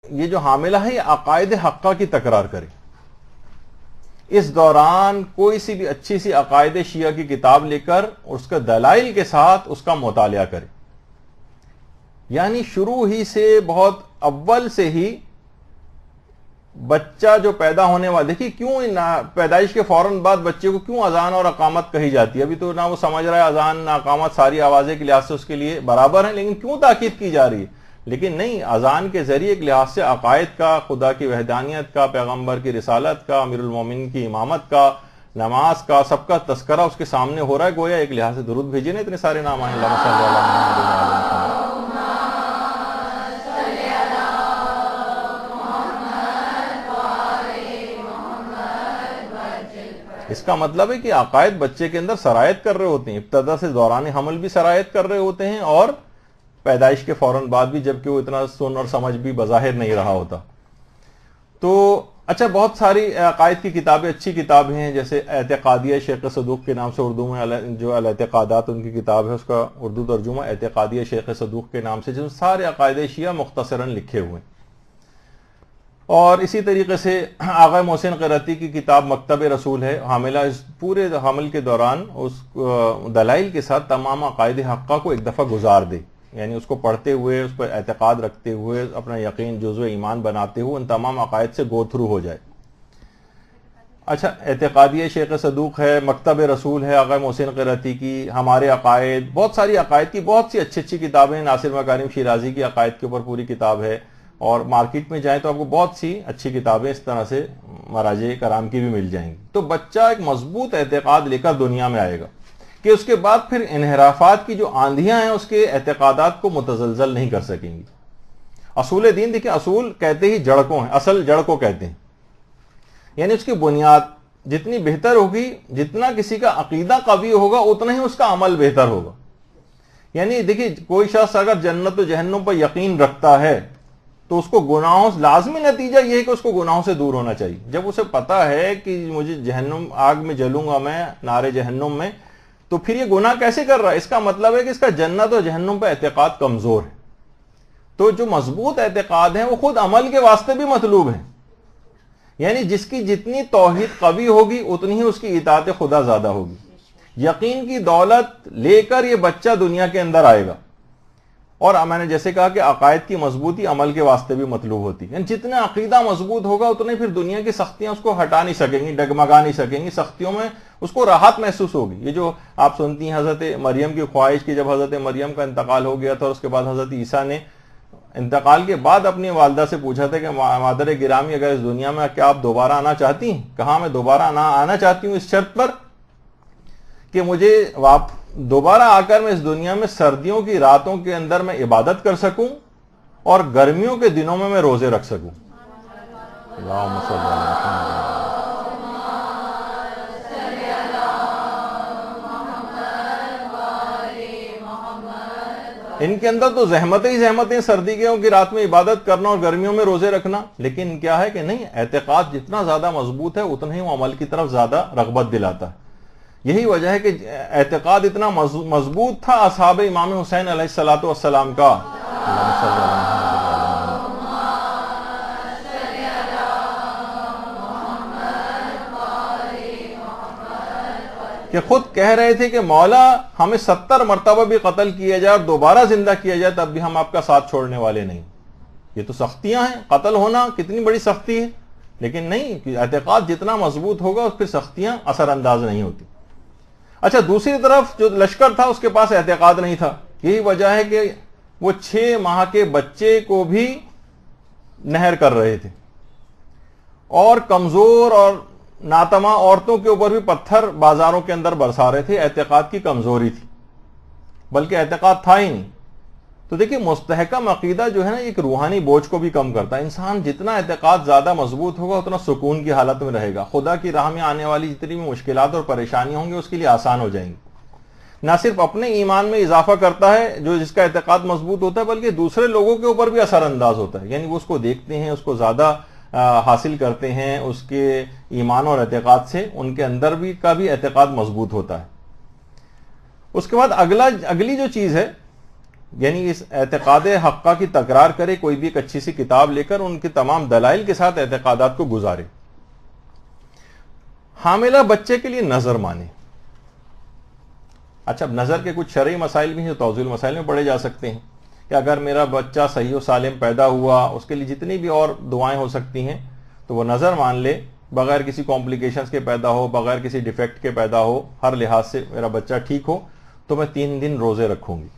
یہ جو حاملہ ہے یہ عقائد حقہ کی تکرار کرے. اس دوران کوئی سی بھی اچھی سی عقائد شیعہ کی کتاب لے کر اس کے دلائل کے ساتھ اس کا مطالعہ کرے. یعنی شروع ہی سے بہت اول سے ہی بچہ جو پیدا ہونے والا، دیکھیے کیوں پیدائش کے فوراً بعد بچے کو کیوں اذان اور اقامت کہی جاتی ہے؟ ابھی تو نہ وہ سمجھ رہا ہے اذان نہ اقامت، ساری آوازیں کے لحاظ سے اس کے لیے برابر ہیں، لیکن کیوں تاکید کی جا رہی ہے؟ لیکن نہیں، اذان کے ذریعے ایک لحاظ سے عقائد کا، خدا کی وحدانیت کا، پیغمبر کی رسالت کا، امیر المومنین کی امامت کا، نماز کا، سب کا تذکرہ اس کے سامنے ہو رہا ہے. گویا ایک لحاظ سے درود بھیجے نا، اتنے سارے نام ہیں. اللہم صلی علی محمد و علی محمد. اس کا مطلب ہے کہ عقائد بچے کے اندر سرایت کر رہے ہوتے ہیں، ابتدا سے دوران حمل بھی سرایت کر رہے ہوتے ہیں، اور پیدائش کے فوراً بعد بھی، جبکہ وہ اتنا سن اور سمجھ بھی بظاہر نہیں رہا ہوتا. تو اچھا، بہت ساری عقائد کی کتابیں، اچھی کتابیں ہیں، جیسے اعتقادیہ شیخ صدوق کے نام سے اردو میں جو الاعتقادات ان کی کتاب ہے، اس کا اردو ترجمہ اعتقادیہ شیخ صدوق کے نام سے، جس میں سارے عقائد شیعہ مختصراً لکھے ہوئے ہیں. اور اسی طریقے سے آغا محسن قرتی کی کتاب مکتب رسول ہے. حاملہ اس پورے حمل کے دوران اس دلائل کے ساتھ تمام عقائد حقہ کو ایک دفعہ گزار دے، یعنی اس کو پڑھتے ہوئے، اس پر اعتقاد رکھتے ہوئے، اپنا یقین جزو ایمان بناتے ہوئے ان تمام عقائد سے گو تھرو ہو جائے. اچھا، اعتقادیہ شیخ صدوق ہے، مکتب رسول ہے آغا محسن قرتی کی، ہمارے عقائد، بہت ساری عقائد کی بہت سی اچھی اچھی کتابیں. ناصر مکارم شیرازی کی عقائد کے اوپر پوری کتاب ہے، اور مارکیٹ میں جائیں تو آپ کو بہت سی اچھی کتابیں اس طرح سے مراجع کرام کی بھی مل جائیں گی. تو بچہ ایک مضبوط اعتقاد لے کر دنیا میں آئے گا کہ اس کے بعد پھر انحرافات کی جو آندھیاں ہیں اس کے اعتقادات کو متزلزل نہیں کر سکیں گی. اصول دین دیکھیں، اصول کہتے ہی جڑ کو ہیں، اصل جڑ کو کہتے ہیں. یعنی اس کی بنیاد جتنی بہتر ہوگی، جتنا کسی کا عقیدہ قوی ہوگا اتنا ہی اس کا عمل بہتر ہوگا. یعنی دیکھیے، کوئی شخص اگر جنت و جہنم پر یقین رکھتا ہے تو اس کو گناہوں، لازمی نتیجہ یہ ہے کہ اس کو گناہوں سے دور ہونا چاہیے. جب اسے پتا ہے کہ مجھے جہنم، آگ میں جلوں گا میں، نارے جہنم میں، تو پھر یہ گناہ کیسے کر رہا ہے؟ اس کا مطلب ہے کہ اس کا جنت و جہنم پہ اعتقاد کمزور ہے. تو جو مضبوط اعتقاد ہیں وہ خود عمل کے واسطے بھی مطلوب ہیں. یعنی جس کی جتنی توحید قوی ہوگی اتنی ہی اس کی اطاعت خدا زیادہ ہوگی. یقین کی دولت لے کر یہ بچہ دنیا کے اندر آئے گا. اور میں نے جیسے کہا کہ عقائد کی مضبوطی عمل کے واسطے بھی مطلوب ہوتی ہے. یعنی جتنا عقیدہ مضبوط ہوگا اتنے پھر دنیا کی سختیاں اس کو ہٹا نہیں سکیں گی، ڈگمگا نہیں سکیں گی. سختیوں میں اس کو راحت محسوس ہوگی. یہ جو آپ سنتی ہیں حضرت مریم کی خواہش کی، جب حضرت مریم کا انتقال ہو گیا تھا اور اس کے بعد حضرت عیسیٰ نے انتقال کے بعد اپنی والدہ سے پوچھا تھا کہ مادر گرامی، اگر اس دنیا میں کیا آپ دوبارہ آنا چاہتی ہیں؟ کہا میں دوبارہ آنا چاہتی ہوں، اس شرط پر کہ مجھے دوبارہ آ کر میں اس دنیا میں سردیوں کی راتوں کے اندر میں عبادت کر سکوں اور گرمیوں کے دنوں میں روزے رکھ سکوں. اللہم صلی علی محمد. ان کے اندر تو زحمتیں ہی زحمتیں، سردیوں کی رات میں عبادت کرنا اور گرمیوں میں روزے رکھنا. لیکن کیا ہے کہ نہیں، اعتقاد جتنا زیادہ مضبوط ہے اتنا ہی وہ عمل کی طرف زیادہ رغبت دلاتا ہے. یہی وجہ ہے کہ اعتقاد اتنا مضبوط تھا اصحاب امام حسین علیہ الصلوۃ والسلام کا، کہ خود کہہ رہے تھے کہ مولا ہمیں 70 مرتبہ بھی قتل کیا جائے اور دوبارہ زندہ کیا جائے تب بھی ہم آپ کا ساتھ چھوڑنے والے نہیں. یہ تو سختیاں ہیں، قتل ہونا کتنی بڑی سختی ہے، لیکن نہیں، اعتقاد جتنا مضبوط ہوگا پھر سختیاں اثر انداز نہیں ہوتی. اچھا، دوسری طرف جو لشکر تھا اس کے پاس اعتقاد نہیں تھا. یہی وجہ ہے کہ وہ 6 ماہ کے بچے کو بھی نہر کر رہے تھے، اور کمزور اور ناتما عورتوں کے اوپر بھی پتھر بازاروں کے اندر برسا رہے تھے. اعتقاد کی کمزوری تھی، بلکہ اعتقاد تھا ہی نہیں. تو دیکھیں، مستحکم عقیدہ جو ہے نا، ایک روحانی بوجھ کو بھی کم کرتا ہے. انسان جتنا اعتقاد زیادہ مضبوط ہوگا اتنا سکون کی حالت میں رہے گا. خدا کی راہ میں آنے والی جتنی بھی مشکلات اور پریشانیاں ہوں گی اس کے لیے آسان ہو جائیں گی. نہ صرف اپنے ایمان میں اضافہ کرتا ہے جس کا اعتقاد مضبوط ہوتا ہے، بلکہ دوسرے لوگوں کے اوپر بھی اثر انداز ہوتا ہے. یعنی وہ اس کو دیکھتے ہیں، اس کو زیادہ حاصل کرتے ہیں اس کے ایمان اور اعتقاد سے، ان کے اندر بھی کا بھی اعتقاد مضبوط ہوتا ہے. اس کے بعد اگلی جو چیز ہے یعنی اس اعتقاد حقہ کی تکرار کرے، کوئی بھی ایک اچھی سی کتاب لے کر ان کے تمام دلائل کے ساتھ اعتقادات کو گزارے۔ حاملہ بچے کے لیے نظر مانے۔ اچھا، اب نظر کے کچھ شرعی مسائل بھی ہیں جو توضیح المسائل میں پڑھے جا سکتے ہیں کہ اگر میرا بچہ صحیح و سالم پیدا ہوا، اس کے لیے جتنی بھی اور دعائیں ہو سکتی ہیں تو وہ نظر مان لے، بغیر کسی کمپلیکیشنز کے پیدا ہو، بغیر کسی ڈیفیکٹ کے پیدا ہو، ہر لحاظ سے میرا بچہ ٹھیک ہو تو میں 3 دن روزے رکھوں گی۔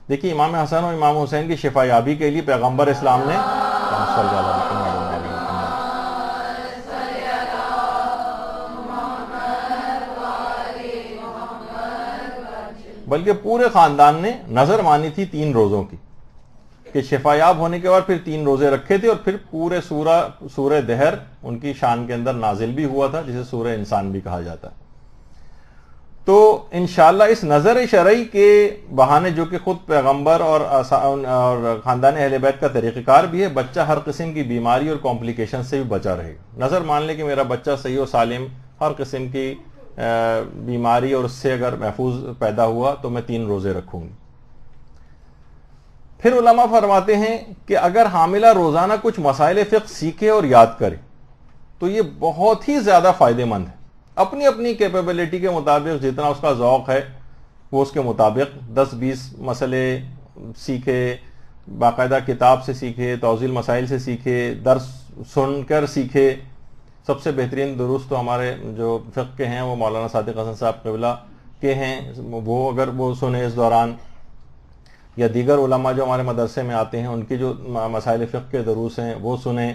دیکھیے امام حسن اور امام حسین کی شفا یابی کے لیے پیغمبر اسلام نے بلکہ پورے خاندان نے نظر مانی تھی 3 روزوں کی کہ شفا یاب ہونے کے بعد پھر 3 روزے رکھے تھے، اور پھر پورے سورہ دہر ان کی شان کے اندر نازل بھی ہوا تھا، جسے سورہ انسان بھی کہا جاتا ہے۔ تو انشاءاللہ اس نظر شرعی کے بہانے، جو کہ خود پیغمبر اور خاندان اہل بیت کا طریقہ کار بھی ہے، بچہ ہر قسم کی بیماری اور کمپلیکیشن سے بھی بچا رہے گا۔ نظر مان لے کہ میرا بچہ صحیح و سالم، ہر قسم کی بیماری اور اس سے اگر محفوظ پیدا ہوا تو میں 3 روزے رکھوں گی۔ پھر علماء فرماتے ہیں کہ اگر حاملہ روزانہ کچھ مسائل فقہ سیکھے اور یاد کرے تو یہ بہت ہی زیادہ فائدہ مند ہے۔ اپنی اپنی کیپیبلٹی کے مطابق جتنا اس کا ذوق ہے وہ اس کے مطابق 10-20 مسئلے سیکھے، باقاعدہ کتاب سے سیکھے، توضیح المسائل سے سیکھے، درس سن کر سیکھے۔ سب سے بہترین دروس تو ہمارے جو فقہ کے ہیں وہ مولانا صادق حسن صاحب قبلہ کے ہیں، وہ اگر وہ سنے اس دوران، یا دیگر علماء جو ہمارے مدرسے میں آتے ہیں ان کی جو مسائل فقہ کے دروس ہیں وہ سنیں۔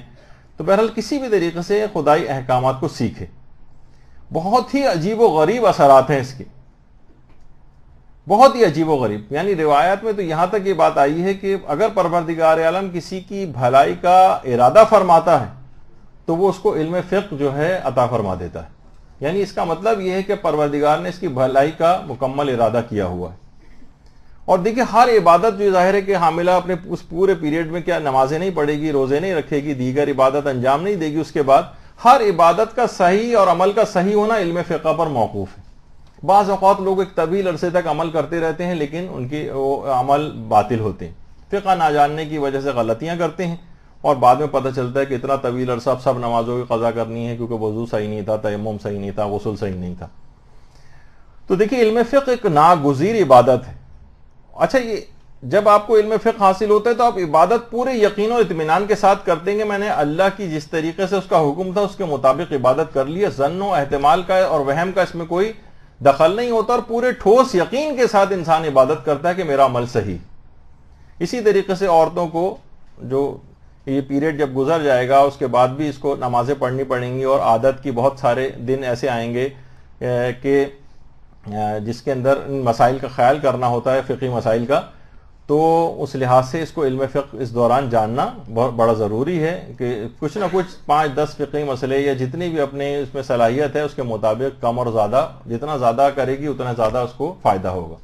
تو بہرحال کسی بھی طریقے سے خدائی احکامات کو سیکھے۔ بہت ہی عجیب و غریب اثرات ہیں اس کے، بہت ہی عجیب و غریب۔ یعنی روایات میں تو یہاں تک یہ بات آئی ہے کہ اگر پروردگار عالم کسی کی بھلائی کا ارادہ فرماتا ہے تو وہ اس کو علم فقہ جو ہے عطا فرما دیتا ہے۔ یعنی اس کا مطلب یہ ہے کہ پروردگار نے اس کی بھلائی کا مکمل ارادہ کیا ہوا ہے۔ اور دیکھیں ہر عبادت جو ظاہر ہے کہ حاملہ اپنے اس پورے پیریڈ میں کیا نمازیں نہیں پڑھے گی، روزے نہیں رکھے گی، دیگر عبادت انجام نہیں دے گی، اس کے بعد ہر عبادت کا صحیح اور عمل کا صحیح ہونا علم فقہ پر موقوف ہے۔ بعض اوقات لوگ ایک طویل عرصے تک عمل کرتے رہتے ہیں لیکن ان کی وہ عمل باطل ہوتے ہیں، فقہ نہ جاننے کی وجہ سے غلطیاں کرتے ہیں، اور بعد میں پتہ چلتا ہے کہ اتنا طویل عرصہ سب نمازوں کی قضا کرنی ہے کیونکہ وضو صحیح نہیں تھا، تیمم صحیح نہیں تھا، غسل صحیح نہیں تھا۔ تو دیکھیے علم فقہ ایک ناگزیر عبادت ہے۔ اچھا، یہ جب آپ کو علم فقہ حاصل ہوتا ہے تو آپ عبادت پورے یقین و اطمینان کے ساتھ کرتے ہیں کہ میں نے اللہ کی جس طریقے سے اس کا حکم تھا اس کے مطابق عبادت کر لی ہے، ظن و احتمال کا اور وہم کا اس میں کوئی دخل نہیں ہوتا، اور پورے ٹھوس یقین کے ساتھ انسان عبادت کرتا ہے کہ میرا عمل صحیح۔ اسی طریقے سے عورتوں کو جو یہ پیریڈ جب گزر جائے گا اس کے بعد بھی اس کو نمازیں پڑھنی پڑیں گی، اور عادت کی بہت سارے دن ایسے آئیں گے کہ جس کے اندر ان مسائل کا خیال کرنا ہوتا ہے، فقہی مسائل کا، تو اس لحاظ سے اس کو علم فقہ اس دوران جاننا بہت بڑا ضروری ہے کہ کچھ نہ کچھ 5-10 فقہی مسئلے یا جتنی بھی اپنے اس میں صلاحیت ہے اس کے مطابق کم اور زیادہ، جتنا زیادہ کرے گی اتنا زیادہ اس کو فائدہ ہوگا۔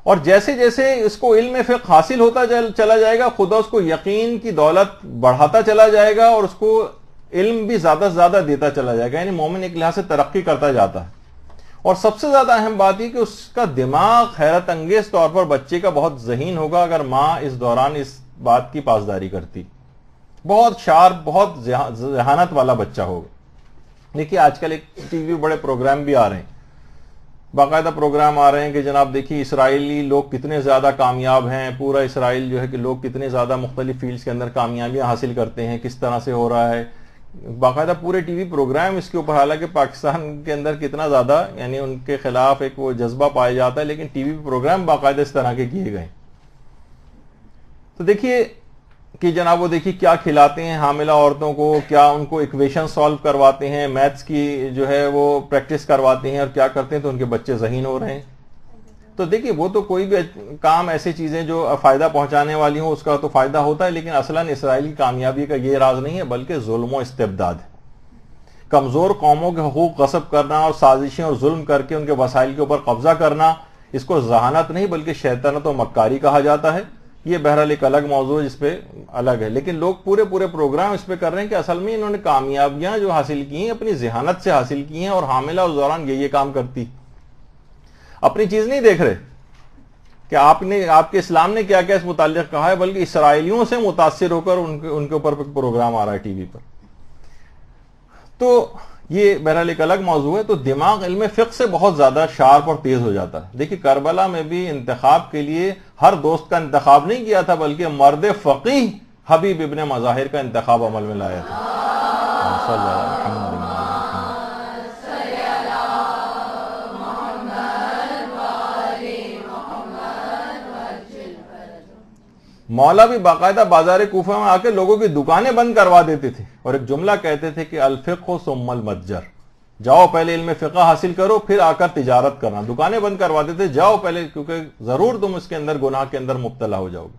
اور جیسے جیسے اس کو علم فقہ حاصل ہوتا چلا جائے گا، خدا اس کو یقین کی دولت بڑھاتا چلا جائے گا اور اس کو علم بھی زیادہ سے زیادہ دیتا چلا جائے گا، یعنی مومن ایک لحاظ سے ترقی کرتا جاتا ہے۔ اور سب سے زیادہ اہم بات یہ کہ اس کا دماغ حیرت انگیز طور پر بچے کا بہت ذہین ہوگا اگر ماں اس دوران اس بات کی پاسداری کرتی، بہت شارپ، بہت ذہانت والا بچہ ہوگا۔ دیکھیے آج کل ایک ٹی وی بڑے پروگرام بھی آ رہے ہیں، باقاعدہ پروگرام آ رہے ہیں کہ جناب دیکھیے اسرائیلی لوگ کتنے زیادہ کامیاب ہیں، پورا اسرائیل جو ہے کہ لوگ کتنے زیادہ مختلف فیلڈز کے اندر کامیابیاں حاصل کرتے ہیں، کس طرح سے ہو رہا ہے، باقاعدہ پورے ٹی وی پروگرام اس کے اوپر۔ حالانکہ پاکستان کے اندر کتنا زیادہ یعنی ان کے خلاف ایک وہ جذبہ پایا جاتا ہے، لیکن ٹی وی پروگرام باقاعدہ اس طرح کے کیے گئے۔ تو دیکھیے کہ جناب وہ دیکھیے کیا کھلاتے ہیں حاملہ عورتوں کو، کیا ان کو ایکویشن سالو کرواتے ہیں، میتھس کی جو ہے وہ پریکٹس کرواتے ہیں، اور کیا کرتے ہیں تو ان کے بچے ذہین ہو رہے ہیں۔ تو دیکھیے وہ تو کوئی بھی کام ایسی چیزیں جو فائدہ پہنچانے والی ہوں اس کا تو فائدہ ہوتا ہے، لیکن اصلاً اسرائیل کی کامیابی کا یہ راز نہیں ہے بلکہ ظلم و استبداد ہے۔ کمزور قوموں کے حقوق غصب کرنا اور سازشیں اور ظلم کر کے ان کے وسائل کے اوپر قبضہ کرنا، اس کو ذہانت نہیں بلکہ شیطنت و مکاری کہا جاتا ہے۔ یہ بہرحال ایک الگ موضوع ہے جس پہ الگ ہے، لیکن لوگ پورے پروگرام اس پہ کر رہے ہیں کہ اصل میں انہوں نے کامیابیاں جو حاصل کی ہیں اپنی ذہانت سے حاصل کی ہیں، اور حاملہ اس دوران یہ کام کرتی، اپنی چیز نہیں دیکھ رہے۔ کہ آپ کے اسلام نے کیا کیا اس متعلق کہا ہے، بلکہ اسرائیلیوں سے متاثر ہو کر ان کے اوپر پروگرام آ رہا ہے ٹی وی پر. تو یہ بہرحال ایک الگ موضوع ہے. تو دماغ علم فقہ سے بہت زیادہ شارپ اور تیز ہو جاتا ہے. دیکھیے کربلا میں بھی انتخاب کے لیے ہر دوست کا انتخاب نہیں کیا تھا، بلکہ مرد فقیہ حبیب ابن مظاہر کا انتخاب عمل میں لایا تھا. صلی اللہ علیہ وسلم. مولا بھی باقاعدہ بازار کوفہ میں آ کے لوگوں کی دکانیں بند کروا دیتے تھے اور ایک جملہ کہتے تھے کہ الفقہ ثم المتجر، جاؤ پہلے علم فقہ حاصل کرو پھر آ کر تجارت کرنا. دکانیں بند کروا دیتے، جاؤ پہلے، کیونکہ ضرور تم اس کے اندر گناہ کے اندر مبتلا ہو جاؤ گے.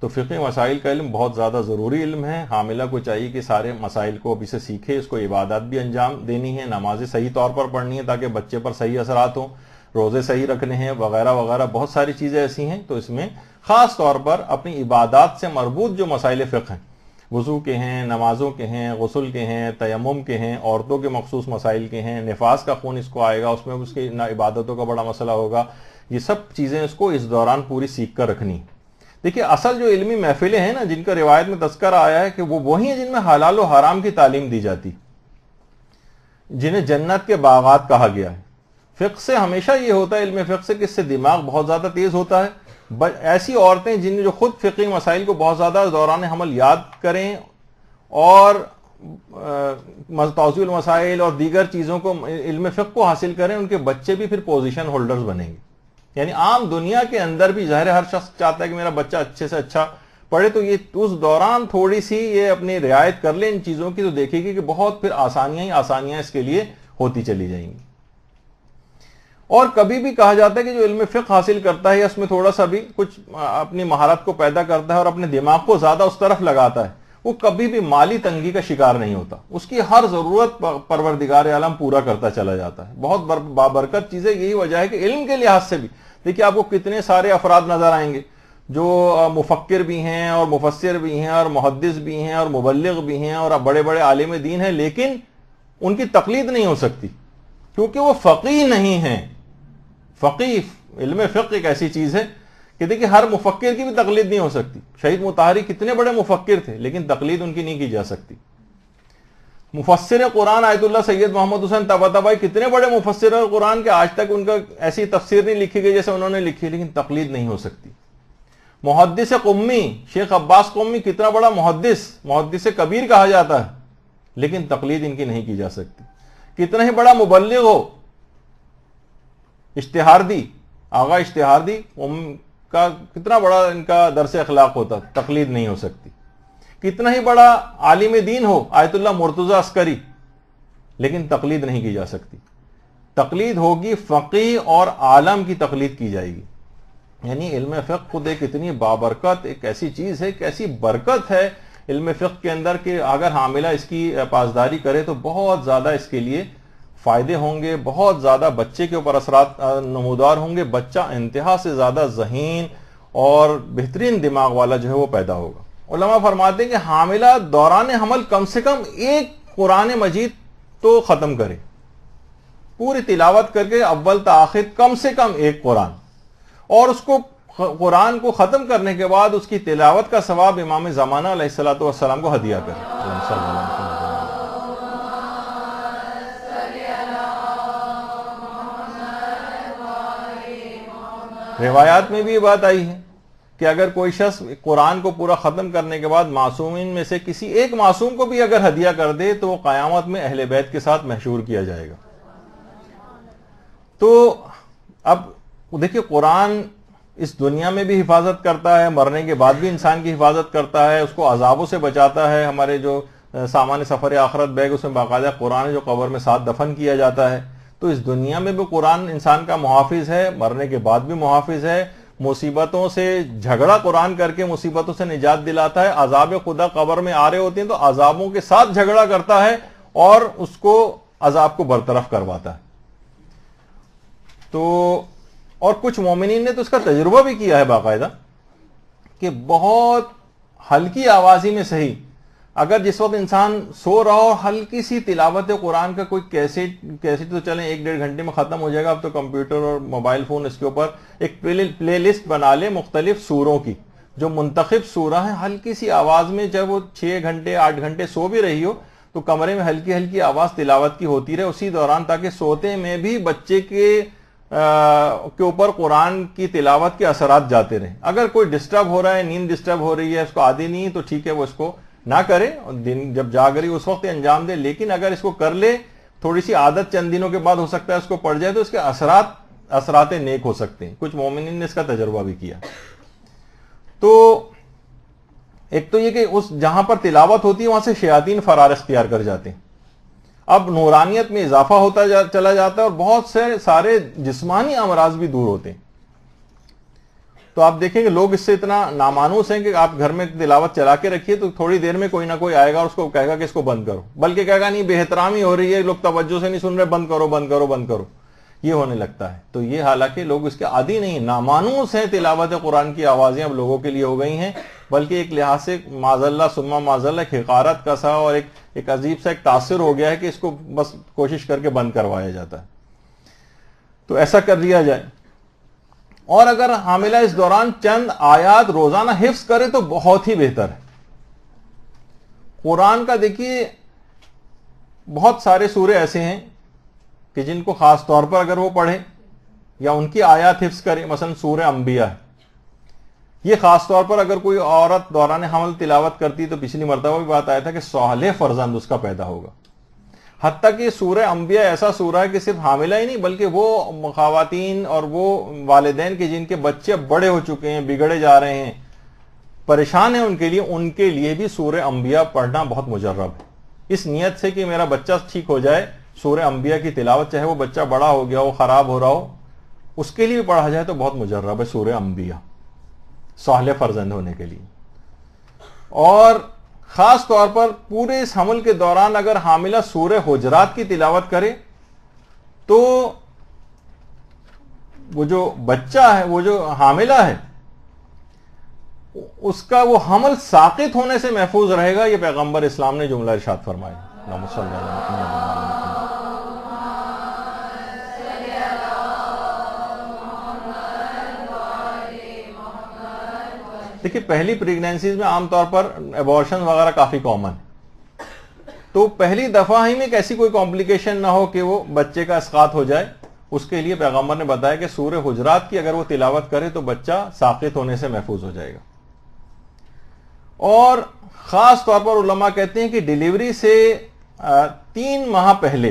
تو فقہی مسائل کا علم بہت زیادہ ضروری علم ہے. حاملہ کو چاہیے کہ سارے مسائل کو ابھی سے سیکھے. اس کو عبادات بھی انجام دینی ہے، نمازیں صحیح طور پر پڑھنی ہے تاکہ بچے پر صحیح اثرات ہوں، روزے صحیح رکھنے ہیں وغیرہ وغیرہ. بہت ساری چیزیں ایسی ہیں. تو اس میں خاص طور پر اپنی عبادات سے مربوط جو مسائل فقہ ہیں، وضو کے ہیں، نمازوں کے ہیں، غسل کے ہیں، تیمم کے ہیں، عورتوں کے مخصوص مسائل کے ہیں، نفاس کا خون اس کو آئے گا، اس میں اس کی عبادتوں کا بڑا مسئلہ ہوگا. یہ سب چیزیں اس کو اس دوران پوری سیکھ کر رکھنی. دیکھیے اصل جو علمی محفلیں ہیں نا، جن کا روایت میں تذکرہ آیا ہے کہ وہ وہی ہیں جن میں حلال و حرام کی تعلیم دی جاتی، جنہیں جنت کے باغات کہا گیا ہے. فقہ سے ہمیشہ یہ ہوتا ہے، علم فقہ سے، کہ اس سے دماغ بہت زیادہ تیز ہوتا ہے. ایسی عورتیں جن جو خود فقہی مسائل کو بہت زیادہ دوران حمل یاد کریں اور توضیح المسائل اور دیگر چیزوں کو، علم فقہ کو حاصل کریں، ان کے بچے بھی پھر پوزیشن ہولڈرز بنیں گے. یعنی عام دنیا کے اندر بھی ظاہر ہر شخص چاہتا ہے کہ میرا بچہ اچھے سے اچھا پڑھے. تو یہ اس دوران تھوڑی سی یہ اپنی رعایت کر لیں ان چیزوں کی، تو دیکھے گی کہ بہت پھر آسانیاں ہی آسانیاں اس کے لیے ہوتی چلی جائیں گی. اور کبھی بھی کہا جاتا ہے کہ جو علم فقہ حاصل کرتا ہے یا اس میں تھوڑا سا بھی کچھ اپنی مہارت کو پیدا کرتا ہے اور اپنے دماغ کو زیادہ اس طرف لگاتا ہے، وہ کبھی بھی مالی تنگی کا شکار نہیں ہوتا. اس کی ہر ضرورت پروردگار عالم پورا کرتا چلا جاتا ہے. بہت بابرکت چیز ہے. یہی وجہ ہے کہ علم کے لحاظ سے بھی دیکھیے آپ کو کتنے سارے افراد نظر آئیں گے جو مفکر بھی ہیں اور مفسر بھی ہیں اور محدث بھی ہیں اور مبلغ بھی ہیں اور بڑے بڑے عالم دین ہیں، لیکن ان کی تقلید نہیں ہو سکتی کیونکہ وہ فقیہ نہیں ہیں. فقیہ علم فقہ ایک ایسی چیز ہے کہ دیکھیں ہر مفکر کی بھی تقلید نہیں ہو سکتی. شہید مطہری کتنے بڑے مفکر تھے لیکن تقلید ان کی نہیں کی جا سکتی. مفسر قرآن آیت اللہ سید محمد حسین طباطبائی کتنے بڑے مفسر قرآن کے آج تک ان کا ایسی تفسیر نہیں لکھی گئی جیسے انہوں نے لکھی، لیکن تقلید نہیں ہو سکتی. محدث قمی شیخ عباس قمی کتنا بڑا محدث کبیر کہا جاتا ہے، لیکن تقلید ان کی نہیں کی جا سکتی. کتنا ہی بڑا مبلغ ہو، اشتہاردی آغا اشتہاردی کا کتنا بڑا ان کا درس اخلاق ہوتا، تقلید نہیں ہو سکتی. کتنا ہی بڑا عالم دین ہو آیت اللہ مرتضی عسکری، لیکن تقلید نہیں کی جا سکتی. تقلید ہوگی فقیہ اور عالم کی تقلید کی جائے گی. یعنی علم فقہ خود ایک اتنی بابرکت ایک ایسی چیز ہے، ایک ایسی برکت ہے علم فقہ کے اندر کہ اگر حاملہ اس کی پاسداری کرے تو بہت زیادہ اس کے لیے فائدے ہوں گے، بہت زیادہ بچے کے اوپر اثرات نمودار ہوں گے. بچہ انتہا سے زیادہ ذہین اور بہترین دماغ والا جو ہے وہ پیدا ہوگا. علماء فرماتے ہیں کہ حاملہ دوران حمل کم سے کم ایک قرآن مجید تو ختم کرے، پوری تلاوت کر کے اول تا آخر کم سے کم ایک قرآن، اور اس کو قرآن کو ختم کرنے کے بعد اس کی تلاوت کا ثواب امام زمانہ علیہ الصلوۃ والسلام کو ہدیہ کرے. روایات میں بھی یہ بات آئی ہے کہ اگر کوئی شخص قرآن کو پورا ختم کرنے کے بعد معصومین میں سے کسی ایک معصوم کو بھی اگر ہدیہ کر دے تو وہ قیامت میں اہل بیت کے ساتھ محشور کیا جائے گا. تو اب دیکھیے قرآن اس دنیا میں بھی حفاظت کرتا ہے، مرنے کے بعد بھی انسان کی حفاظت کرتا ہے، اس کو عذابوں سے بچاتا ہے. ہمارے جو سامان سفر آخرت بیگ اس میں باقاعدہ قرآن جو قبر میں ساتھ دفن کیا جاتا ہے. تو اس دنیا میں بھی قرآن انسان کا محافظ ہے، مرنے کے بعد بھی محافظ ہے. مصیبتوں سے جھگڑا قرآن کر کے مصیبتوں سے نجات دلاتا ہے. عذاب خدا قبر میں آ رہے ہوتے ہیں تو عذابوں کے ساتھ جھگڑا کرتا ہے اور اس کو عذاب کو برطرف کرواتا ہے. تو اور کچھ مومنین نے تو اس کا تجربہ بھی کیا ہے باقاعدہ کہ بہت ہلکی آوازی میں صحیح اگر جس وقت انسان سو رہا ہو ہلکی سی تلاوت قرآن کا کوئی کیسٹ تو چلیں 1-1.5 گھنٹے میں ختم ہو جائے گا. اب تو کمپیوٹر اور موبائل فون اس کے اوپر ایک پلے لسٹ بنا لے مختلف سوروں کی, جو منتخب سورہ ہیں, ہلکی سی آواز میں, جب وہ 6 گھنٹے 8 گھنٹے سو بھی رہی ہو تو کمرے میں ہلکی ہلکی آواز تلاوت کی ہوتی رہے اسی دوران, تاکہ سوتے میں بھی بچے کے اوپر قرآن کی تلاوت کے اثرات جاتے رہیں. اگر کوئی ڈسٹرب ہو رہا ہے, نیند ڈسٹرب ہو رہی ہے, اس کو عادی نہیں ہے, تو ٹھیک ہے وہ اس کو نہ کرے, دن جب جاگ رہی اس وقت انجام دے. لیکن اگر اس کو کر لے, تھوڑی سی عادت چند دنوں کے بعد ہو سکتا ہے اس کو پڑ جائے, تو اس کے اثرات نیک ہو سکتے ہیں. کچھ مومنین نے اس کا تجربہ بھی کیا. تو ایک تو یہ کہ اس جہاں پر تلاوت ہوتی ہے وہاں سے شیاطین فرار اختیار کر جاتے ہیں. اب نورانیت میں اضافہ ہوتا چلا جاتا ہے اور بہت سے سارے جسمانی امراض بھی دور ہوتے ہیں. تو آپ دیکھیں کہ لوگ اس سے اتنا نامانوس ہیں کہ آپ گھر میں تلاوت چلا کے رکھیے تو تھوڑی دیر میں کوئی نہ کوئی آئے گا اور اس کو کہے گا کہ اس کو بند کرو, بلکہ کہے گا نہیں بے احترامی ہو رہی ہے, لوگ توجہ سے نہیں سن رہے, بند کرو بند کرو بند کرو, یہ ہونے لگتا ہے. تو یہ حالانکہ لوگ اس کے عادی نہیں, نامانوس ہیں تلاوت قرآن کی آوازیں اب لوگوں کے لیے ہو گئی ہیں, بلکہ ایک لحاظ سے معاذ اللہ ثم معاذ اللہ ایک حقارت کا سا اور ایک عجیب سا ایک تاثر ہو گیا ہے کہ اس کو بس کوشش کر کے بند کروایا جاتا ہے. تو ایسا کر دیا جائے. اور اگر حاملہ اس دوران چند آیات روزانہ حفظ کرے تو بہت ہی بہتر ہے. قرآن کا دیکھیے بہت سارے سورے ایسے ہیں کہ جن کو خاص طور پر اگر وہ پڑھے یا ان کی آیات حفظ کرے, مثلا سورہ انبیاء ہے, یہ خاص طور پر اگر کوئی عورت دوران حمل تلاوت کرتی تو پچھلی مرتبہ بھی بات آیا تھا کہ صالح فرزند اس کا پیدا ہوگا. حتیٰ کہ سورہ انبیاء ایسا سورہ ہے کہ صرف حاملہ ہی نہیں بلکہ وہ خواتین اور وہ والدین کے جن کے بچے اب بڑے ہو چکے ہیں, بگڑے جا رہے ہیں, پریشان ہیں, ان کے لیے بھی سورہ انبیاء پڑھنا بہت مجرب ہے. اس نیت سے کہ میرا بچہ ٹھیک ہو جائے, سورہ انبیاء کی تلاوت, چاہے وہ بچہ بڑا ہو گیا ہو, خراب ہو رہا ہو, اس کے لیے بھی پڑھا جائے تو بہت مجرب ہے سورہ انبیاء صالح فرزند ہونے کے لیے. اور خاص طور پر پورے اس حمل کے دوران اگر حاملہ سورہ حجرات کی تلاوت کرے تو وہ جو بچہ ہے, وہ جو حاملہ ہے, اس کا وہ حمل ساقط ہونے سے محفوظ رہے گا. یہ پیغمبر اسلام نے جملہ ارشاد فرمایا. اللہم صلی اللہ علیہ وسلم. دیکھیے پہلی پریگنینسیز میں عام طور پر ایبورشن وغیرہ کافی کامن ہے, تو پہلی دفعہ ہی میں ایسی کوئی کمپلیکیشن نہ ہو کہ وہ بچے کا اسقاط ہو جائے, اس کے لیے پیغمبر نے بتایا کہ سورہ حجرات کی اگر وہ تلاوت کرے تو بچہ ساقط ہونے سے محفوظ ہو جائے گا. اور خاص طور پر علماء کہتے ہیں کہ ڈیلیوری سے 3 ماہ پہلے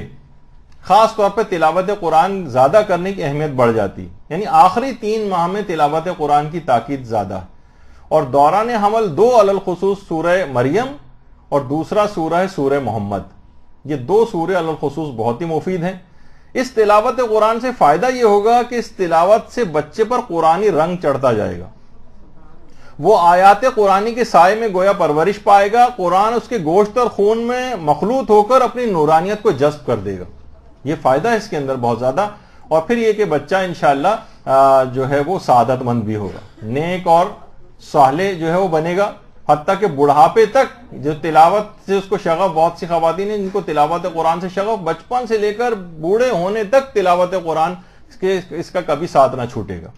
خاص طور پر تلاوت قرآن زیادہ کرنے کی اہمیت بڑھ جاتی, یعنی آخری 3 ماہ میں تلاوت قرآن کی تاکید زیادہ ہے. اور دوران حمل 2 علی الخصوص سورہ مریم اور دوسرا سورہ ہے سورہ محمد, یہ 2 سورے علی الخصوص بہت ہی مفید ہیں. اس تلاوت قرآن سے فائدہ یہ ہوگا کہ اس تلاوت سے بچے پر قرآنی رنگ چڑھتا جائے گا, وہ آیات قرآنی کے سائے میں گویا پرورش پائے گا, قرآن اس کے گوشت اور خون میں مخلوط ہو کر اپنی نورانیت کو جذب کر دے گا. یہ فائدہ ہے اس کے اندر بہت زیادہ. اور پھر یہ کہ بچہ انشاءاللہ جو ہے وہ سعادت مند بھی ہوگا, نیک اور صالح جو ہے وہ بنے گا, حتیٰ کہ بڑھاپے تک جو تلاوت سے اس کو شغف, بہت سی خواتین ہیں جن کو تلاوت قرآن سے شغف بچپن سے لے کر بوڑھے ہونے تک تلاوت قرآن اس کا کبھی ساتھ نہ چھوٹے گا.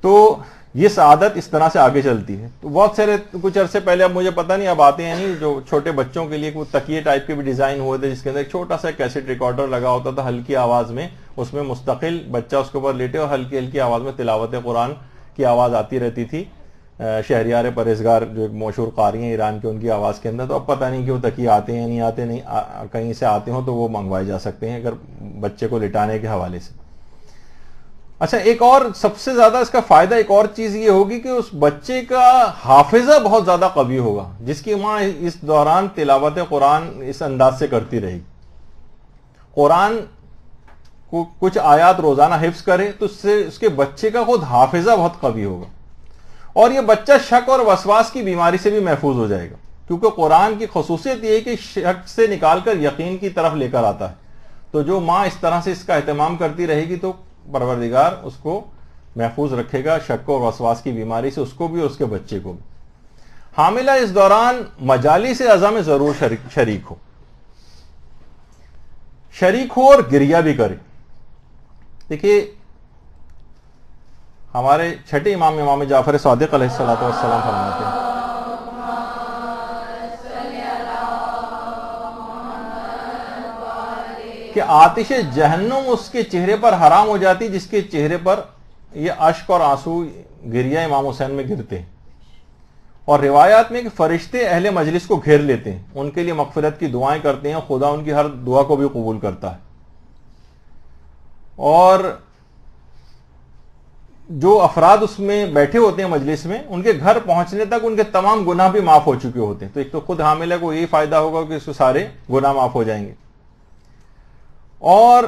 تو یہ سعادت اس طرح سے آگے چلتی ہے. تو بہت سارے کچھ عرصے پہلے, اب مجھے پتہ نہیں اب آتے ہیں نہیں, جو چھوٹے بچوں کے لیے کوئی تکیے ٹائپ کے بھی ڈیزائن ہوئے تھے جس کے اندر ایک چھوٹا سا کیسٹ ریکارڈر لگا ہوتا تھا ہلکی آواز میں, اس میں مستقل بچہ اس کے اوپر لیٹے اور ہلکی ہلکی آواز میں تلاوت قرآن کی آواز آتی رہتی تھی. شہریار پرہیزگار جو ایک مشہور قاری ہیں ایران کے, ان کی آواز کے اندر. تو اب پتہ نہیں کہ وہ تکیے آتے ہیں نہیں آتے, نہیں کہیں سے آتے ہوں تو وہ منگوائے جا سکتے ہیں اگر بچے کو لٹانے کے حوالے سے. اچھا, ایک اور سب سے زیادہ اس کا فائدہ ایک اور چیز یہ ہوگی کہ اس بچے کا حافظہ بہت زیادہ قوی ہوگا, جس کی ماں اس دوران تلاوت قرآن اس انداز سے کرتی رہی. قرآن کو کچھ آیات روزانہ حفظ کرے تو اس سے اس کے بچے کا خود حافظہ بہت قوی ہوگا, اور یہ بچہ شک اور وسواس کی بیماری سے بھی محفوظ ہو جائے گا, کیونکہ قرآن کی خصوصیت یہ ہے کہ شک سے نکال کر یقین کی طرف لے کر آتا ہے. تو جو ماں اس طرح سے اس کا اہتمام کرتی رہے گی تو پروردگار اس کو محفوظ رکھے گا شک و وسواس کی بیماری سے, اس کو بھی اور اس کے بچے کو بھی. حاملہ اس دوران مجالس اعضاء میں ضرور شریک ہو اور گریہ بھی کرے. دیکھیے ہمارے چھٹے امام جعفر صادق علیہ السلام فرماتے ہیں کہ آتش جہنم اس کے چہرے پر حرام ہو جاتی جس کے چہرے پر یہ اشک اور آنسو گریہ امام حسین میں گرتے ہیں. اور روایات میں کہ فرشتے اہل مجلس کو گھیر لیتے ہیں, ان کے لیے مغفرت کی دعائیں کرتے ہیں, خدا ان کی ہر دعا کو بھی قبول کرتا ہے. اور جو افراد اس میں بیٹھے ہوتے ہیں مجلس میں, ان کے گھر پہنچنے تک ان کے تمام گناہ بھی معاف ہو چکے ہوتے ہیں. تو ایک تو خود حاملہ کو یہی فائدہ ہوگا کہ اس کو سارے گناہ معاف ہو جائیں گے. اور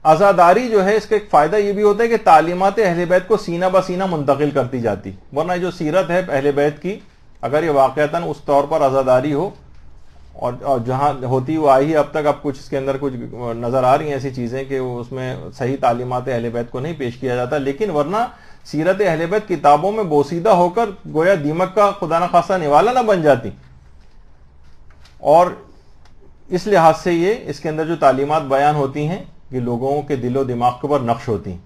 عزاداری جو ہے اس کا ایک فائدہ یہ بھی ہوتا ہے کہ تعلیمات اہل بیت کو سینہ بہ سینہ منتقل کرتی جاتی. ورنہ جو سیرت ہے اہل بیت کی, اگر یہ واقعتاً اس طور پر عزاداری ہو اور جہاں ہوتی وہ آئی اب تک, اب کچھ اس کے اندر کچھ نظر آ رہی ہیں ایسی چیزیں کہ اس میں صحیح تعلیمات اہل بیت کو نہیں پیش کیا جاتا. لیکن ورنہ سیرت اہل بیت کتابوں میں بوسیدہ ہو کر گویا دیمک کا خدا نہ خواستہ نوالا نہ بن جاتی. اور اس لحاظ سے یہ اس کے اندر جو تعلیمات بیان ہوتی ہیں کہ لوگوں کے دل و دماغ کے اوپر نقش ہوتی ہیں.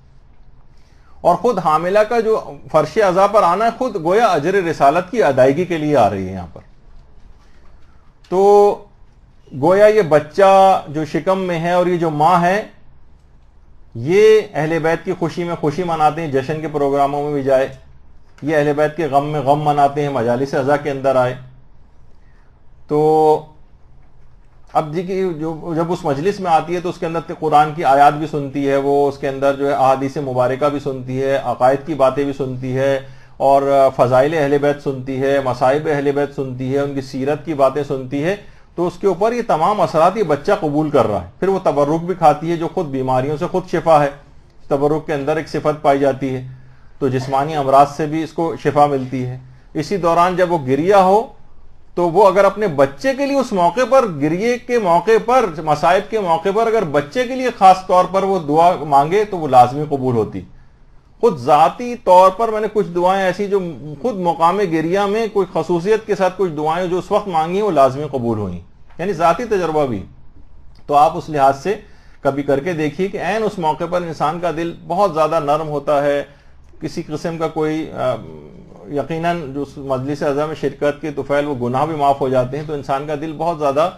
اور خود حاملہ کا جو فرش عزا پر آنا ہے خود گویا اجر رسالت کی ادائیگی کے لیے آ رہی ہے یہاں پر. تو گویا یہ بچہ جو شکم میں ہے اور یہ جو ماں ہے یہ اہل بیت کی خوشی میں خوشی مناتے ہیں, جشن کے پروگراموں میں بھی جائے. یہ اہل بیت کے غم میں غم مناتے ہیں, مجالس عزا کے اندر آئے. تو اب جی کی جب اس مجلس میں آتی ہے تو اس کے اندر قرآن کی آیات بھی سنتی ہے, وہ اس کے اندر جو ہے احادیث مبارکہ بھی سنتی ہے, عقائد کی باتیں بھی سنتی ہے, اور فضائل اہل بیت سنتی ہے, مصائب اہل بیت سنتی ہے, ان کی سیرت کی باتیں سنتی ہے. تو اس کے اوپر یہ تمام اثرات یہ بچہ قبول کر رہا ہے. پھر وہ تبرک بھی کھاتی ہے جو خود بیماریوں سے خود شفا ہے. تبرک کے اندر ایک صفت پائی جاتی ہے, تو جسمانی امراض سے بھی اس کو شفا ملتی ہے. اسی دوران جب وہ گریہ ہو تو وہ اگر اپنے بچے کے لیے اس موقع پر, گریے کے موقع پر, مصائب کے موقع پر اگر بچے کے لیے خاص طور پر وہ دعا مانگے تو وہ لازمی قبول ہوتی. خود ذاتی طور پر میں نے کچھ دعائیں ایسی جو خود مقام گریہ میں کوئی خصوصیت کے ساتھ کچھ دعائیں جو اس وقت مانگی ہیں وہ لازمی قبول ہوئیں, یعنی ذاتی تجربہ بھی. تو آپ اس لحاظ سے کبھی کر کے دیکھیے کہ عین اس موقع پر انسان کا دل بہت زیادہ نرم ہوتا ہے, کسی قسم کا کوئی یقیناً جو مجلس عزا میں شرکت کے طفیل وہ گناہ بھی معاف ہو جاتے ہیں, تو انسان کا دل بہت زیادہ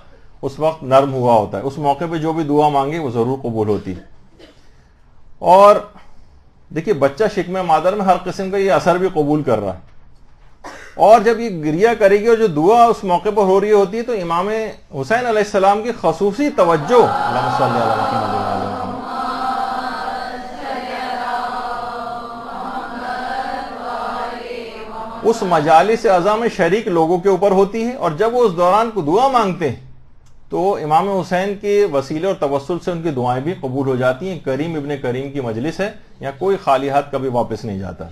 اس وقت نرم ہوا ہوتا ہے. اس موقع پہ جو بھی دعا مانگے وہ ضرور قبول ہوتی. اور دیکھیے بچہ شکم مادر میں ہر قسم کا یہ اثر بھی قبول کر رہا ہے, اور جب یہ گریہ کرے گی اور جو دعا اس موقع پر ہو رہی ہوتی ہے تو امام حسین علیہ السلام کی خصوصی توجہ اللہم صلی علی محمد وعلی آل محمد اس مجالس اعضاء میں شریک لوگوں کے اوپر ہوتی ہے. اور جب وہ اس دوران کو دعا مانگتے ہیں تو امام حسین کے وسیلے اور توسل سے ان کی دعائیں بھی قبول ہو جاتی ہیں. کریم ابن کریم کی مجلس ہے, یہاں کوئی خالی ہاتھ کبھی واپس نہیں جاتا.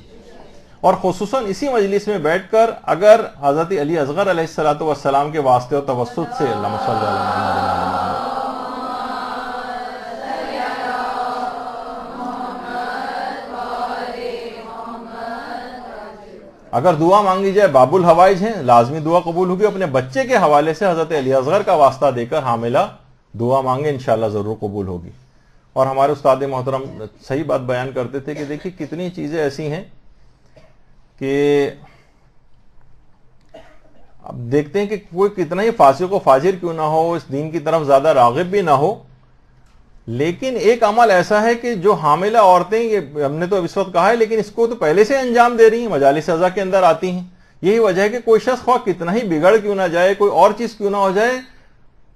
اور خصوصاً اسی مجلس میں بیٹھ کر اگر حضرت علی اصغر علیہ السلام کے واسطے اور توسل سے اللہم صلی علی محمد وعلی آل محمد اگر دعا مانگی جائے, باب الحوائج ہیں, لازمی دعا قبول ہوگی. اپنے بچے کے حوالے سے حضرت علی اصغر کا واسطہ دے کر حاملہ دعا مانگے, انشاءاللہ ضرور قبول ہوگی. اور ہمارے استاد محترم صحیح بات بیان کرتے تھے کہ دیکھیے کتنی چیزیں ایسی ہیں کہ اب دیکھتے ہیں کہ کوئی کتنا ہی فاسق و فاجر کیوں نہ ہو, اس دین کی طرف زیادہ راغب بھی نہ ہو, لیکن ایک عمل ایسا ہے کہ جو حاملہ عورتیں, یہ ہم نے تو اس وقت کہا ہے لیکن اس کو تو پہلے سے انجام دے رہی ہیں, مجالس عزا کے اندر آتی ہیں. یہی وجہ ہے کہ کوئی شخص خواہ کتنا ہی بگڑ کیوں نہ جائے, کوئی اور چیز کیوں نہ ہو جائے,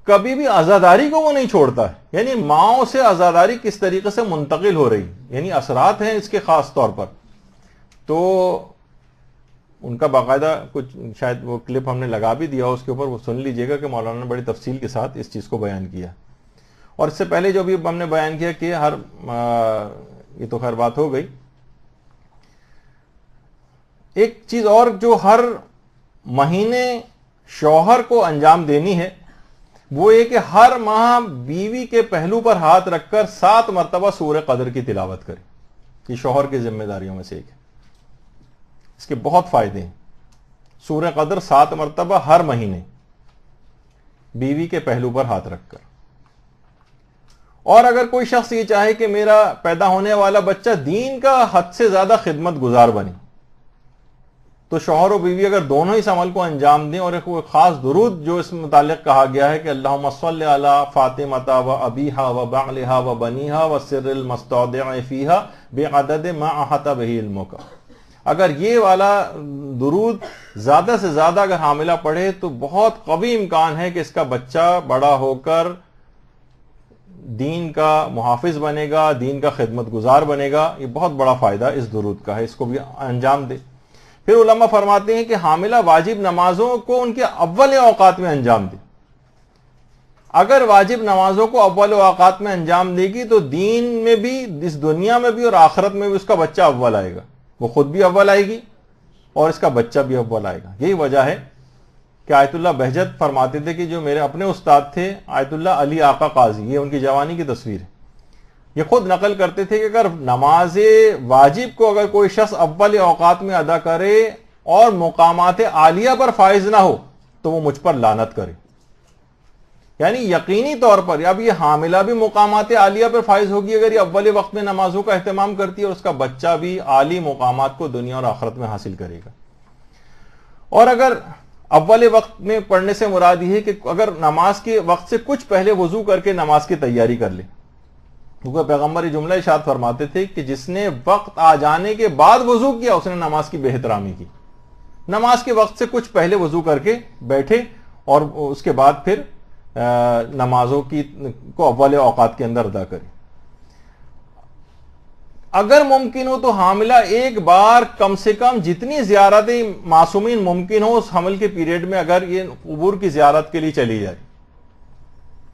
کبھی بھی عزاداری کو وہ نہیں چھوڑتا ہے. یعنی ماؤں سے عزاداری کس طریقے سے منتقل ہو رہی, یعنی اثرات ہیں اس کے خاص طور پر. تو ان کا باقاعدہ کچھ شاید وہ کلپ ہم نے لگا بھی دیا, اس کے اوپر وہ سن لیجئے گا کہ مولانا نے بڑی تفصیل کے ساتھ اس چیز کو بیان کیا. اور اس سے پہلے جو بھی ہم نے بیان کیا کہ یہ تو خیر بات ہو گئی. ایک چیز اور جو ہر مہینے شوہر کو انجام دینی ہے وہ یہ کہ ہر ماہ بیوی کے پہلو پر ہاتھ رکھ کر 7 مرتبہ سورہ قدر کی تلاوت کرے. یہ شوہر کی ذمہ داریوں میں سے ایک ہے, اس کے بہت فائدے ہیں. سورہ قدر 7 مرتبہ ہر مہینے بیوی کے پہلو پر ہاتھ رکھ کر. اور اگر کوئی شخص یہ چاہے کہ میرا پیدا ہونے والا بچہ دین کا حد سے زیادہ خدمت گزار بنے، تو شوہر و بیوی اگر دونوں اس عمل کو انجام دیں، اور ایک خاص درود جو اس متعلق کہا گیا ہے کہ اللہم صلی علی فاطمہ و ابیہا و بعلہا و بنیہا و سر المستودع فیہا بعدد ما احاط بہ علمک، اگر یہ والا درود زیادہ سے زیادہ اگر حاملہ پڑھے تو بہت قوی امکان ہے کہ اس کا بچہ بڑا ہو کر دین کا محافظ بنے گا، دین کا خدمت گزار بنے گا. یہ بہت بڑا فائدہ اس درود کا ہے، اس کو بھی انجام دے. پھر علماء فرماتے ہیں کہ حاملہ واجب نمازوں کو ان کے اول اوقات میں انجام دے. اگر واجب نمازوں کو اول اوقات میں انجام دے گی تو دین میں بھی، اس دنیا میں بھی اور آخرت میں بھی اس کا بچہ اول آئے گا. وہ خود بھی اول آئے گی اور اس کا بچہ بھی اول آئے گا. یہی وجہ ہے کہ آیت اللہ بہجت فرماتے تھے کہ جو میرے اپنے استاد تھے آیت اللہ علی آقا قاضی، یہ ان کی جوانی کی تصویر ہے، یہ خود نقل کرتے تھے کہ اگر نماز واجب کو اگر کوئی شخص اول اوقات میں ادا کرے اور مقامات عالیہ پر فائز نہ ہو تو وہ مجھ پر لعنت کرے. یعنی یقینی طور پر اب یہ حاملہ بھی مقامات عالیہ پر فائز ہوگی اگر یہ اول وقت میں نمازوں کا اہتمام کرتی ہے، اور اس کا بچہ بھی عالی مقامات کو دنیا اور آخرت میں حاصل کرے گا. اور اگر اول وقت میں پڑھنے سے مراد یہ ہے کہ اگر نماز کے وقت سے کچھ پہلے وضو کر کے نماز کی تیاری کر لے، کیونکہ پیغمبر یہ جملہ ارشاد فرماتے تھے کہ جس نے وقت آ جانے کے بعد وضو کیا اس نے نماز کی بے احترامی کی. نماز کے وقت سے کچھ پہلے وضو کر کے بیٹھے اور اس کے بعد پھر نمازوں کی کو اول اوقات کے اندر ادا کرے. اگر ممکن ہو تو حاملہ ایک بار کم سے کم جتنی زیارتیں معصومین ممکن ہو اس حمل کے پیریڈ میں اگر یہ قبور کی زیارت کے لیے چلی جائے،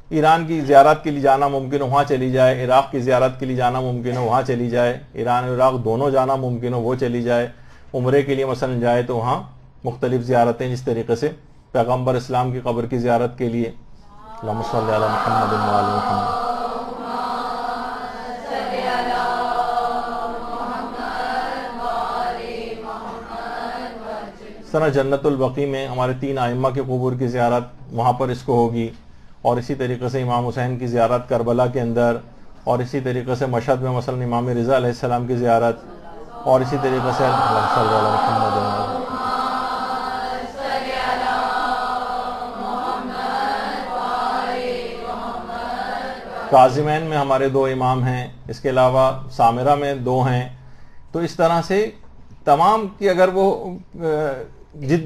ایران کی زیارت کے لیے جانا ممکن ہو وہاں چلی جائے، عراق کی زیارت کے لیے جانا ممکن ہو وہاں چلی جائے، ایران اور عراق دونوں جانا ممکن ہو وہ چلی جائے، عمرے کے لیے مثلا جائے تو وہاں مختلف زیارتیں، جس طریقے سے پیغمبر اسلام کی قبر کی زیارت کے لیے اللہم صلی علی محمد و آل محمد. اس طرح جنت البقیع میں ہمارے 3 ائمہ کے قبور کی زیارت وہاں پر اس کو ہوگی، اور اسی طریقے سے امام حسین کی زیارت کربلا کے اندر، اور اسی طریقے سے مشہد میں مثلا امام رضا علیہ السلام کی زیارت، اور اسی طریقے سے اللہ صلی اللہ علیہ محمد. کاظمین میں ہمارے 2 امام ہیں، اس کے علاوہ سامرہ میں 2 ہیں. تو اس طرح سے تمام کی اگر وہ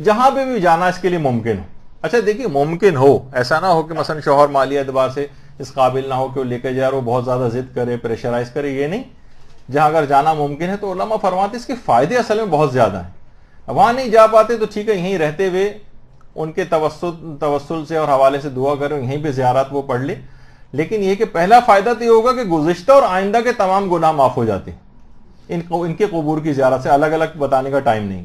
جہاں پہ بھی جانا اس کے لیے ممکن ہو. اچھا دیکھیے ممکن ہو، ایسا نہ ہو کہ مثلا شوہر مالی اعتبار سے اس قابل نہ ہو کہ وہ لے کے جائے اور وہ بہت زیادہ ضد کرے، پریشرائز کرے، یہ نہیں. جہاں اگر جانا ممکن ہے تو علماء فرماتے اس کے فائدے اصل میں بہت زیادہ ہیں. وہاں نہیں جا پاتے تو ٹھیک ہے، یہیں رہتے ہوئے ان کے توسل سے اور حوالے سے دعا کریں، یہیں پہ زیارت وہ پڑھ لے. لیکن یہ کہ پہلا فائدہ تو یہ ہوگا کہ گزشتہ اور آئندہ کے تمام گناہ معاف ہو جاتے ہیں ان کے قبور کی زیارت سے. الگ الگ بتانے کا ٹائم نہیں.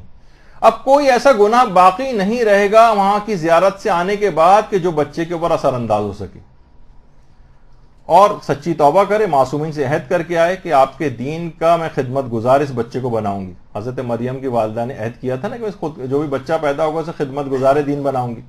اب کوئی ایسا گناہ باقی نہیں رہے گا وہاں کی زیارت سے آنے کے بعد کہ جو بچے کے اوپر اثر انداز ہو سکے. اور سچی توبہ کرے، معصومین سے عہد کر کے آئے کہ آپ کے دین کا میں خدمت گزار اس بچے کو بناؤں گی. حضرت مریم کی والدہ نے عہد کیا تھا نا کہ جو بھی بچہ پیدا ہوگا اسے خدمت گزار دین بناؤں گی.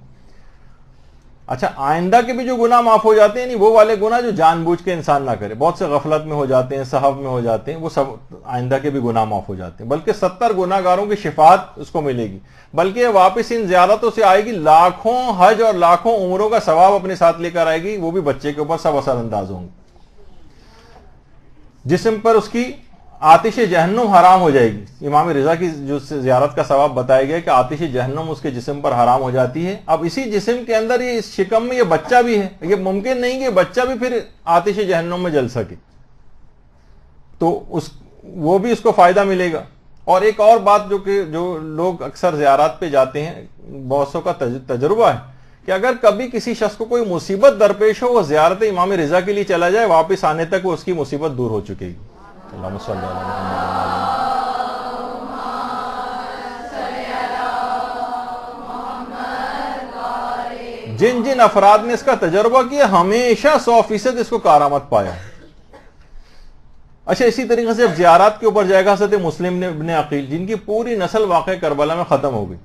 اچھا آئندہ کے بھی جو گناہ معاف ہو جاتے ہیں، وہ والے گناہ جو جان بوجھ کے انسان نہ کرے، بہت سے غفلت میں ہو جاتے ہیں، سہو میں ہو جاتے ہیں، وہ سب آئندہ کے بھی گناہ معاف ہو جاتے ہیں. بلکہ 70 گناہ گاروں کی شفاعت اس کو ملے گی، بلکہ واپس ان زیارتوں سے آئے گی، لاکھوں حج اور لاکھوں عمروں کا ثواب اپنے ساتھ لے کر آئے گی. وہ بھی بچے کے اوپر سب اثر انداز ہوں گے. جسم پر اس کی آتش جہنم حرام ہو جائے گی. امام رضا کی جو زیارت کا ثواب بتایا گیا کہ آتش جہنم اس کے جسم پر حرام ہو جاتی ہے. اب اسی جسم کے اندر یہ اس شکم میں یہ بچہ بھی ہے، یہ ممکن نہیں کہ بچہ بھی پھر آتش جہنم میں جل سکے، تو وہ بھی اس کو فائدہ ملے گا. اور ایک اور بات جو لوگ اکثر زیارات پہ جاتے ہیں، بہت سو کا تجربہ ہے کہ اگر کبھی کسی شخص کو کوئی مصیبت درپیش ہو، وہ زیارت امام رضا کے لیے چلا جائے، واپس آنے تک وہ اس کی مصیبت دور ہو چکے گی. اللہم صلی علی محمد. جن افراد نے اس کا تجربہ کیا ہمیشہ 100% اس کو کارآمد پایا. اچھا اسی طریقے سے اب زیارات کے اوپر جائے گا حضرت مسلم ابن عقیل، جن کی پوری نسل واقع کربلا میں ختم ہو گئی.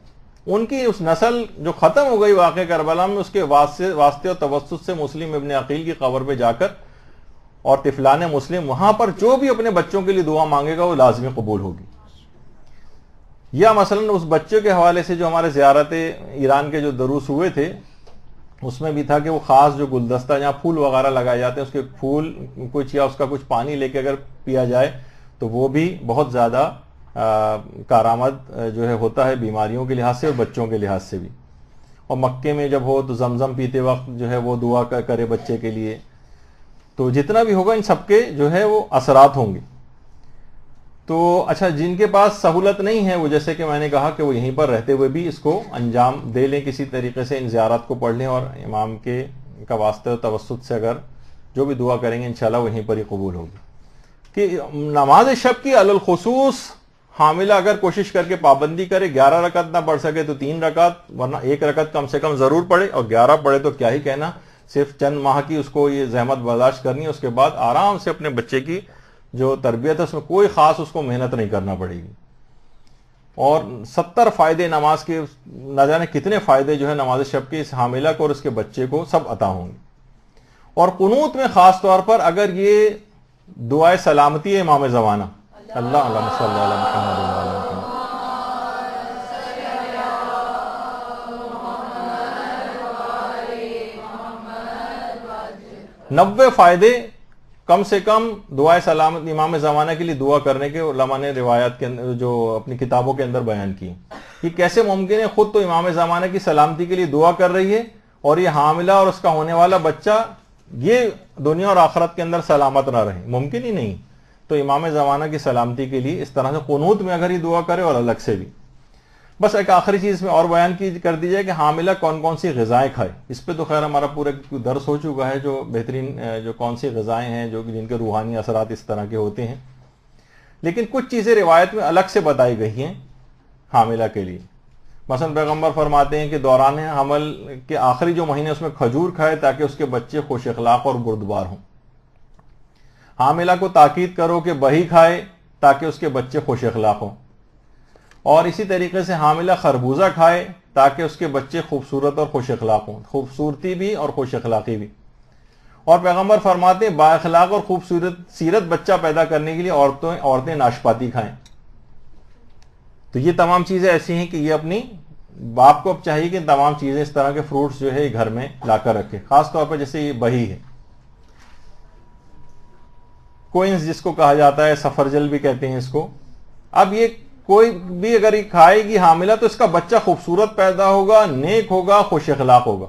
ان کی اس نسل جو ختم ہو گئی واقع کربلا میں، اس کے واسطے اور توسط سے مسلم ابن عقیل کی قبر پہ جا کر اور طفلان مسلم وہاں پر جو بھی اپنے بچوں کے لیے دعا مانگے گا وہ لازمی قبول ہوگی. یا مثلا اس بچے کے حوالے سے جو ہمارے زیارت ایران کے جو دروس ہوئے تھے اس میں بھی تھا کہ وہ خاص جو گلدستہ جہاں پھول وغیرہ لگائے جاتے ہیں اس کے پھول کچھ یا اس کا کچھ پانی لے کے اگر پیا جائے تو وہ بھی بہت زیادہ کارآمد جو ہے ہوتا ہے بیماریوں کے لحاظ سے اور بچوں کے لحاظ سے بھی. اور مکے میں جب ہو تو زمزم پیتے وقت جو ہے وہ دعا کرے بچے کے لیے. تو جتنا بھی ہوگا ان سب کے جو ہے وہ اثرات ہوں گے. تو اچھا جن کے پاس سہولت نہیں ہے وہ جیسے کہ میں نے کہا کہ وہ یہیں پر رہتے ہوئے بھی اس کو انجام دے لیں کسی طریقے سے، ان زیارات کو پڑھ لیں اور امام کے کا واسطہ و توسط سے اگر جو بھی دعا کریں گے انشاءاللہ وہیں پر ہی قبول ہوگی. کہ نماز شب کی علی الخصوص حاملہ اگر کوشش کر کے پابندی کرے، 11 رکعت نہ پڑھ سکے تو 3 رکعت، ورنہ 1 رکعت کم سے کم ضرور پڑھے، اور 11 پڑھے تو کیا ہی کہنا. صرف چند ماہ کی اس کو یہ زحمت برداشت کرنی ہے، اس کے بعد آرام سے اپنے بچے کی جو تربیت ہے اس میں کوئی خاص اس کو محنت نہیں کرنا پڑے گی. اور 70 فائدے نماز کے، نہ جانے کتنے فائدے جو ہے نماز شب کے اس حاملہ کو اور اس کے بچے کو سب عطا ہوں گے. اور قنوت میں خاص طور پر اگر یہ دعائے سلامتی ہے امام زمانہ، اللہ اللہم صلی علی محمد و علی محمد، 90 فائدے کم سے کم دعائے سلامت امام زمانہ کے لیے دعا کرنے کے علماء نے روایات کے اندر جو اپنی کتابوں کے اندر بیان کی. یہ کیسے ممکن ہے؟ خود تو امام زمانہ کی سلامتی کے لیے دعا کر رہی ہے اور یہ حاملہ اور اس کا ہونے والا بچہ یہ دنیا اور آخرت کے اندر سلامت نہ رہے، ممکن ہی نہیں. تو امام زمانہ کی سلامتی کے لیے اس طرح سے قنوت میں اگر یہ دعا کرے اور الگ سے بھی. بس ایک آخری چیز میں اور بیان کر دی جائے کہ حاملہ کون کون سی غذائیں کھائے. اس پہ تو خیر ہمارا پورا درس ہو چکا ہے، جو بہترین جو کون سی غذائیں ہیں جو جن کے روحانی اثرات اس طرح کے ہوتے ہیں. لیکن کچھ چیزیں روایت میں الگ سے بتائی گئی ہیں حاملہ کے لیے. مثلا پیغمبر فرماتے ہیں کہ دوران حمل کے آخری جو مہینے اس میں کھجور کھائے تاکہ اس کے بچے خوش اخلاق اور بردبار ہوں. حاملہ کو تاکید کرو کہ بہی کھائے تاکہ اس کے بچے خوش اخلاق ہوں. اور اسی طریقے سے حاملہ خربوزہ کھائے تاکہ اس کے بچے خوبصورت اور خوش اخلاق ہوں، خوبصورتی بھی اور خوش اخلاقی بھی. اور پیغمبر فرماتے ہیں با اخلاق اور خوبصورت سیرت بچہ پیدا کرنے کے لیے عورتیں ناشپاتی کھائیں. تو یہ تمام چیزیں ایسی ہیں کہ یہ اپنی باپ کو اب چاہیے کہ تمام چیزیں اس طرح کے فروٹس جو ہے گھر میں لا کر رکھے. خاص طور پر جیسے یہ بہی ہے، کوئنز جس کو کہا جاتا ہے، سفرجل بھی کہتے ہیں اس کو. اب یہ کوئی بھی اگر یہ کھائے گی حاملہ تو اس کا بچہ خوبصورت پیدا ہوگا، نیک ہوگا، خوش اخلاق ہوگا.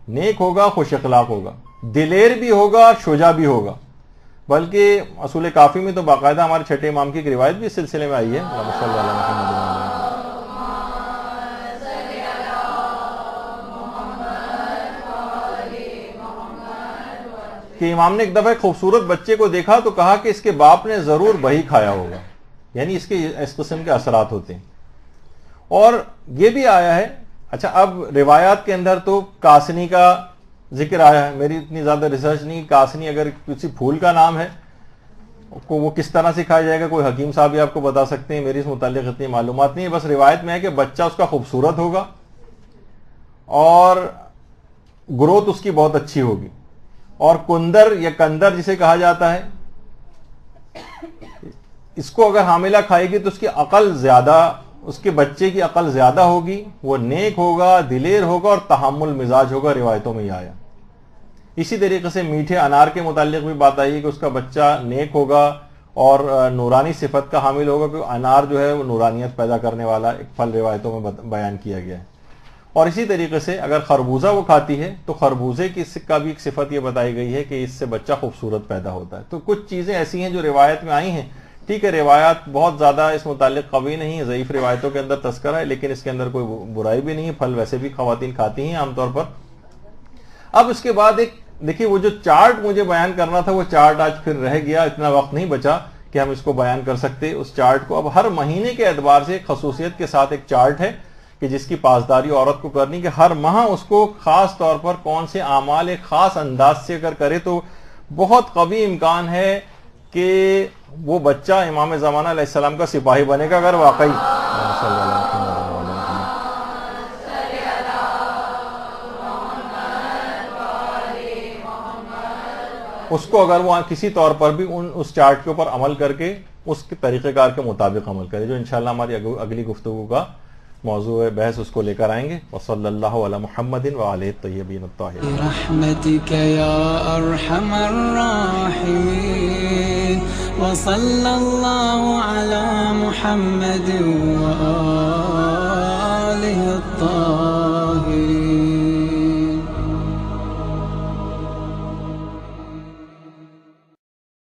نیک ہوگا، خوش اخلاق ہوگا، دلیر بھی ہوگا، شجاع بھی ہوگا. بلکہ اصول کافی میں تو باقاعدہ ہمارے چھٹے امام کی ایک روایت بھی اس سلسلے میں آئی ہے، اللہم صلی علی محمد و علی محمد، کہ امام نے ایک دفعہ ایک خوبصورت بچے کو دیکھا تو کہا کہ اس کے باپ نے ضرور بہی کھایا ہوگا. یعنی اس کے اس قسم کے اثرات ہوتے ہیں. اور یہ بھی آیا ہے، اچھا اب روایات کے اندر تو کاسنی کا ذکر آیا ہے. میری اتنی زیادہ ریسرچ نہیں، کاسنی اگر کسی پھول کا نام ہے وہ کس طرح سے کھایا جائے گا کوئی حکیم صاحب ہی آپ کو بتا سکتے ہیں، میری اس متعلق اتنی معلومات نہیں ہے. بس روایت میں ہے کہ بچہ اس کا خوبصورت ہوگا اور گروتھ اس کی بہت اچھی ہوگی. اور کندر یا کندر جسے کہا جاتا ہے، اس کو اگر حاملہ کھائے گی تو اس کی عقل زیادہ، اس کے بچے کی عقل زیادہ ہوگی، وہ نیک ہوگا، دلیر ہوگا اور تحمل مزاج ہوگا. روایتوں میں یہ آیا. اسی طریقے سے میٹھے انار کے متعلق بھی بات آئی ہے کہ اس کا بچہ نیک ہوگا اور نورانی صفت کا حامل ہوگا، کہ انار جو ہے وہ نورانیت پیدا کرنے والا ایک پھل روایتوں میں بیان کیا گیا ہے. اور اسی طریقے سے اگر خربوزہ وہ کھاتی ہے تو خربوزے کی کا بھی ایک صفت یہ بتائی گئی ہے کہ اس سے بچہ خوبصورت پیدا ہوتا ہے. تو کچھ چیزیں ایسی ہیں جو روایت میں آئی ہیں. ٹھیک ہے، روایات بہت زیادہ اس متعلق قوی نہیں ہے، ضعیف روایتوں کے اندر تذکرہ ہے، لیکن اس کے اندر کوئی برائی بھی نہیں ہے. پھل ویسے بھی خواتین کھاتی ہیں عام طور پر. اب اس کے بعد ایک دیکھیے، وہ جو چارٹ مجھے بیان کرنا تھا وہ چارٹ آج پھر رہ گیا، اتنا وقت نہیں بچا کہ ہم اس کو بیان کر سکتے. اس چارٹ کو اب ہر مہینے کے اعتبار سے ایک خصوصیت کے ساتھ ایک چارٹ ہے کہ جس کی پاسداری عورت کو کرنی، کہ ہر ماہ اس کو خاص طور پر کون سے اعمال ایک خاص انداز سے اگر کرے تو بہت قوی امکان ہے کہ وہ بچہ امام زمانہ علیہ السلام کا سپاہی بنے گا، اگر واقعی صلی اللہ علیہ وسلم۔ اس کو اگر وہ کسی طور پر بھی اس چارٹ کے اوپر عمل کر کے اس کے طریقہ کار کے مطابق عمل کرے، جو انشاءاللہ ہماری اگلی گفتگو کا موضوع بحث اس کو لے کر آئیں گے۔ وصلی اللہ علی محمد وآلہ الطیبین الطاہرین برحمتک یا ارحم الراحمین وصلی اللہ علی محمد وآلہ